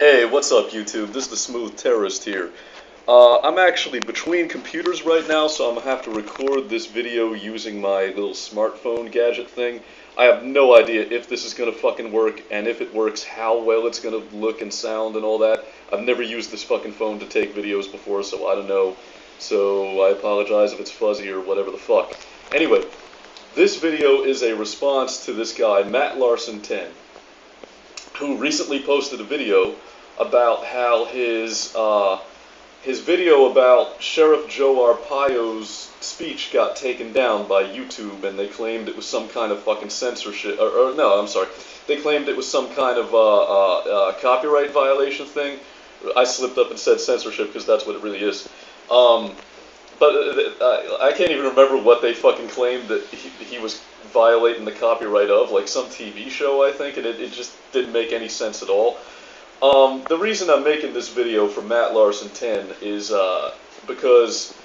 Hey, what's up, YouTube? This is the Smooth Terrorist here. I'm actually between computers right now, so I'm gonna have to record this video using my little smartphone gadget thing. I have no idea if this is gonna fucking work, and if it works, how well it's gonna look and sound and all that. I've never used this fucking phone to take videos before, so I don't know. So I apologize if it's fuzzy or whatever the fuck. Anyway, this video is a response to this guy, Matt Larson 10, who recently posted a video about how his video about Sheriff Joe Arpaio's speech got taken down by YouTube, and they claimed it was some kind of fucking censorship. Or no, I'm sorry. They claimed it was some kind of copyright violation thing. I slipped up and said censorship because that's what it really is. But I can't even remember what they fucking claimed that he was violating the copyright of, like some TV show, I think, and it just didn't make any sense at all. The reason I'm making this video for Matt Larson 10 is because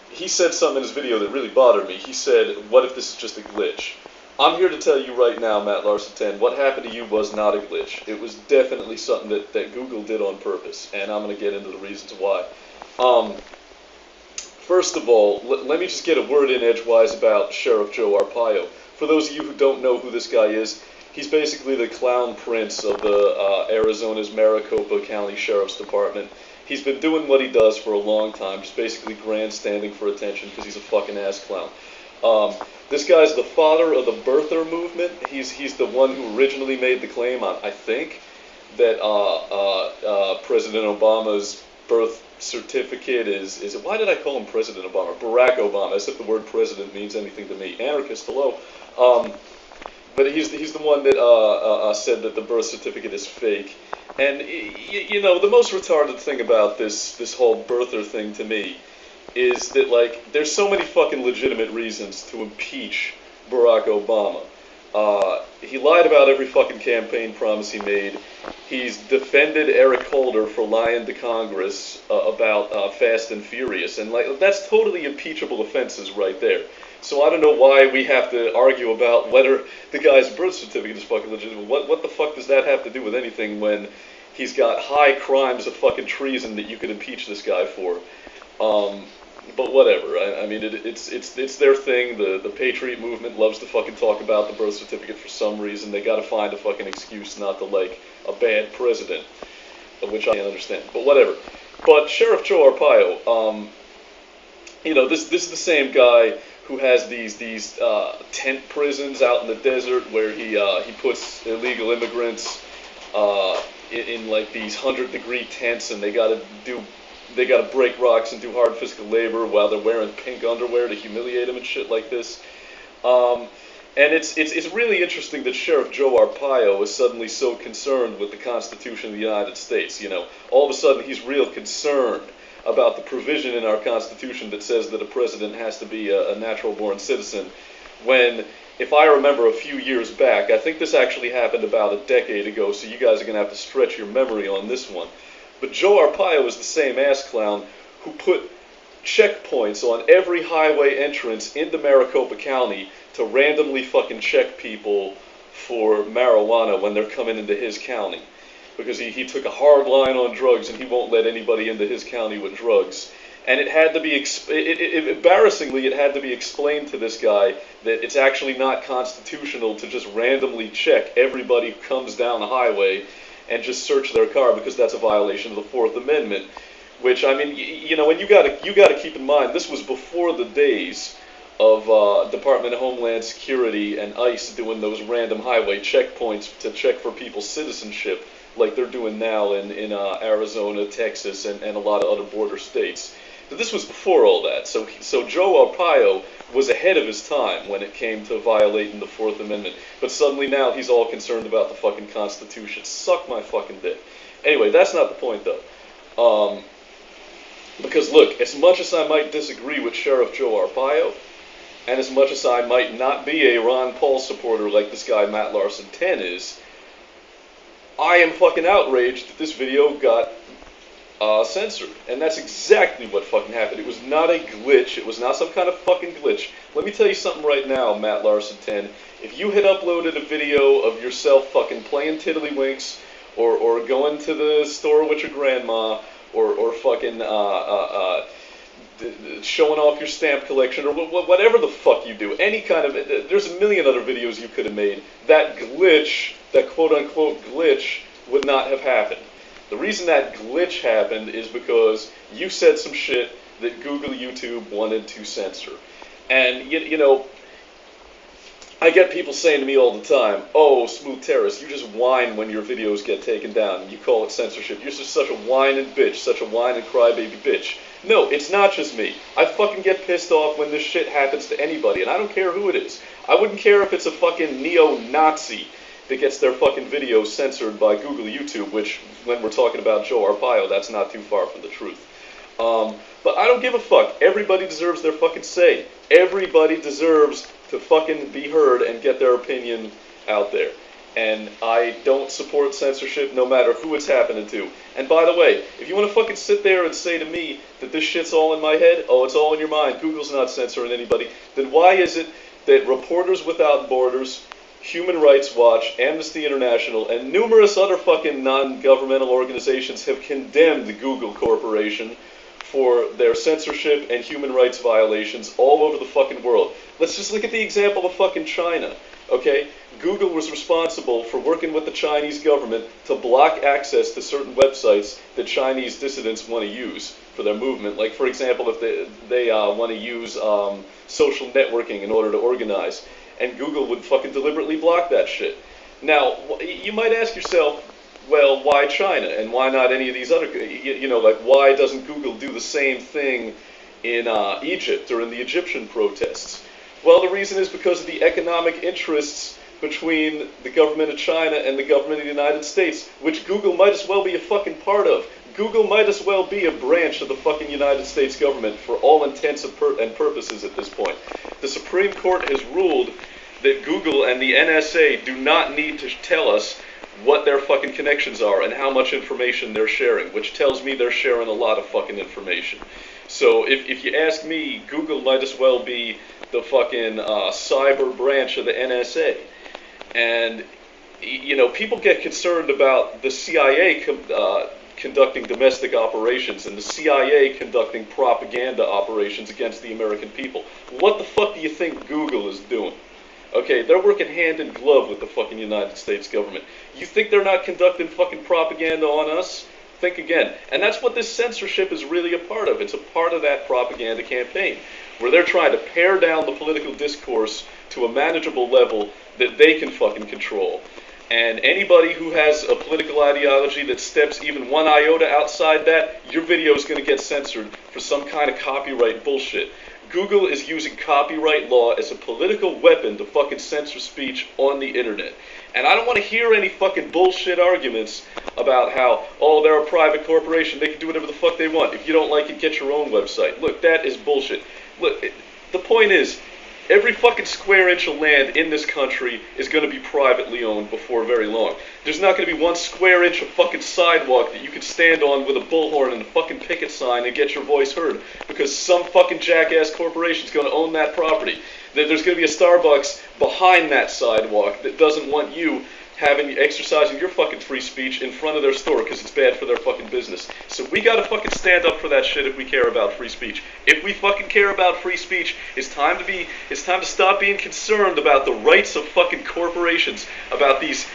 he said something in his video that really bothered me. He said, what if this is just a glitch? I'm here to tell you right now, Matt Larson 10, what happened to you was not a glitch. It was definitely something that Google did on purpose, and I'm going to get into the reasons why. First of all, let me just get a word in edgewise about Sheriff Joe Arpaio. For those of you who don't know who this guy is, he's basically the clown prince of the Arizona's Maricopa County Sheriff's Department. He's been doing what he does for a long time, just basically grandstanding for attention because he's a fucking ass clown. This guy's the father of the birther movement. He's the one who originally made the claim, I think, that President Obama's birth certificate is why did I call him President Obama? Barack Obama, as if the word president means anything to me. Anarchist, hello. But he's the one that said that the birth certificate is fake. And you know, the most retarded thing about this whole birther thing to me is that, like, there's so many fucking legitimate reasons to impeach Barack Obama. He lied about every fucking campaign promise he made. He's defended Eric Holder for lying to Congress about Fast and Furious, and like that's totally impeachable offenses right there. So I don't know why we have to argue about whether the guy's birth certificate is fucking legitimate. What the fuck does that have to do with anything when he's got high crimes of fucking treason that you could impeach this guy for? But whatever. I mean, it's their thing. The Patriot movement loves to fucking talk about the birth certificate for some reason. They got to find a fucking excuse not to like a bad president, which I can't understand. But whatever. But Sheriff Joe Arpaio, you know, this is the same guy who has these tent prisons out in the desert where he puts illegal immigrants in like these 100-degree tents, and they got to break rocks and do hard physical labor while they're wearing pink underwear to humiliate them and shit like this. And it's really interesting that Sheriff Joe Arpaio is suddenly so concerned with the Constitution of the United States. You know, all of a sudden he's real concerned about the provision in our Constitution that says that a president has to be a natural-born citizen, when, if I remember a few years back, I think this actually happened about a decade ago, so you guys are going to have to stretch your memory on this one. But Joe Arpaio is the same ass clown who put checkpoints on every highway entrance into Maricopa County to randomly fucking check people for marijuana when they're coming into his county. Because he took a hard line on drugs and he won't let anybody into his county with drugs. And it had to be, embarrassingly, it had to be explained to this guy that it's actually not constitutional to just randomly check everybody who comes down the highway and just search their car, because that's a violation of the Fourth Amendment. Which, I mean, you know, and you gotta keep in mind, this was before the days of Department of Homeland Security and ICE doing those random highway checkpoints to check for people's citizenship, like they're doing now in Arizona, Texas, and a lot of other border states. But this was before all that, so Joe Arpaio was ahead of his time when it came to violating the Fourth Amendment. But suddenly now he's all concerned about the fucking Constitution. Suck my fucking dick. Anyway, that's not the point though. Because look, as much as I might disagree with Sheriff Joe Arpaio, and as much as I might not be a Ron Paul supporter like this guy Matt Larson 10 is, I am fucking outraged that this video got censored. And that's exactly what fucking happened. It was not a glitch. It was not some kind of fucking glitch. Let me tell you something right now, Matt Larson 10. If you had uploaded a video of yourself fucking playing tiddlywinks or going to the store with your grandma, or fucking showing off your stamp collection, or whatever the fuck you do. Any kind of, there's a million other videos you could have made. That glitch, that quote-unquote glitch, would not have happened. The reason that glitch happened is because you said some shit that Google, YouTube wanted to censor. And, you know, I get people saying to me all the time, oh, Smooth Terrace, you just whine when your videos get taken down. You call it censorship. You're just such a whining bitch, such a whine and crybaby bitch. No, it's not just me. I fucking get pissed off when this shit happens to anybody, and I don't care who it is. I wouldn't care if it's a fucking neo-Nazi that gets their fucking videos censored by Google, YouTube, which, when we're talking about Joe Arpaio, that's not too far from the truth. But I don't give a fuck. Everybody deserves their fucking say. Everybody deserves to fucking be heard and get their opinion out there. And I don't support censorship no matter who it's happening to. And by the way, if you want to fucking sit there and say to me that this shit's all in my head, oh, it's all in your mind, Google's not censoring anybody, then why is it that Reporters Without Borders, Human Rights Watch, Amnesty International, and numerous other fucking non-governmental organizations have condemned the Google Corporation for their censorship and human rights violations all over the fucking world? Let's just look at the example of fucking China, okay? Google was responsible for working with the Chinese government to block access to certain websites that Chinese dissidents want to use for their movement. Like, for example, if they want to use social networking in order to organize. And Google would fucking deliberately block that shit. Now, you might ask yourself, well, why China? And why not any of these other, you know, like, why doesn't Google do the same thing in Egypt or in the Egyptian protests? Well, the reason is because of the economic interests between the government of China and the government of the United States, which Google might as well be a fucking part of. Google might as well be a branch of the fucking United States government for all intents and purposes at this point. The Supreme Court has ruled that Google and the NSA do not need to tell us what their fucking connections are and how much information they're sharing, which tells me they're sharing a lot of fucking information. So if you ask me, Google might as well be the fucking cyber branch of the NSA. And, you know, people get concerned about the CIA conducting domestic operations and the CIA conducting propaganda operations against the American people. What the fuck do you think Google is doing? Okay, they're working hand in glove with the fucking United States government. You think they're not conducting fucking propaganda on us? Think again. And that's what this censorship is really a part of. It's a part of that propaganda campaign, where they're trying to pare down the political discourse to a manageable level that they can fucking control. And anybody who has a political ideology that steps even one iota outside that, your video is going to get censored for some kind of copyright bullshit. Google is using copyright law as a political weapon to fucking censor speech on the internet. And I don't want to hear any fucking bullshit arguments about how, oh, they're a private corporation, they can do whatever the fuck they want. If you don't like it, get your own website. Look, that is bullshit. Look, the point is, every fucking square inch of land in this country is going to be privately owned before very long. There's not going to be one square inch of fucking sidewalk that you can stand on with a bullhorn and a fucking picket sign and get your voice heard, because some fucking jackass corporation is going to own that property. There's going to be a Starbucks behind that sidewalk that doesn't want you exercising your fucking free speech in front of their store because it's bad for their fucking business. So we gotta fucking stand up for that shit if we care about free speech. If we fucking care about free speech, it's time to stop being concerned about the rights of fucking corporations, about these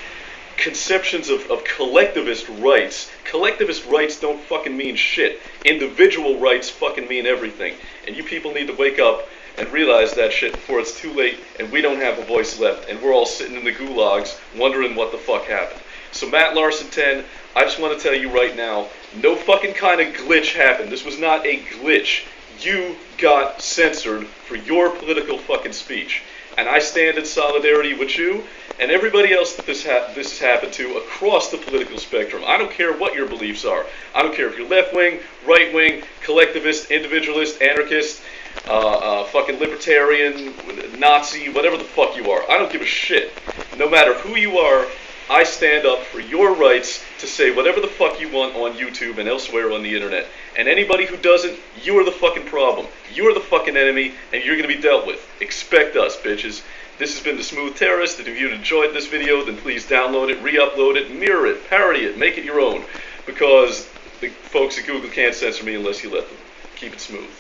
conceptions of collectivist rights. Collectivist rights don't fucking mean shit. Individual rights fucking mean everything. And you people need to wake up and realize that shit before it's too late and we don't have a voice left and we're all sitting in the gulags wondering what the fuck happened. So Matt Larson 10, I just want to tell you right now, no fucking kind of glitch happened. This was not a glitch. You got censored for your political fucking speech. And I stand in solidarity with you and everybody else that this has happened to across the political spectrum. I don't care what your beliefs are. I don't care if you're left-wing, right-wing, collectivist, individualist, anarchist, fucking libertarian, Nazi, whatever the fuck you are. I don't give a shit. No matter who you are, I stand up for your rights to say whatever the fuck you want on YouTube and elsewhere on the internet. And anybody who doesn't, you are the fucking problem. You are the fucking enemy, and you're gonna be dealt with. Expect us, bitches. This has been The Smooth Terrorist, and if you enjoyed this video, then please download it, re-upload it, mirror it, parody it, make it your own, because the folks at Google can't censor me unless you let them. Keep it smooth.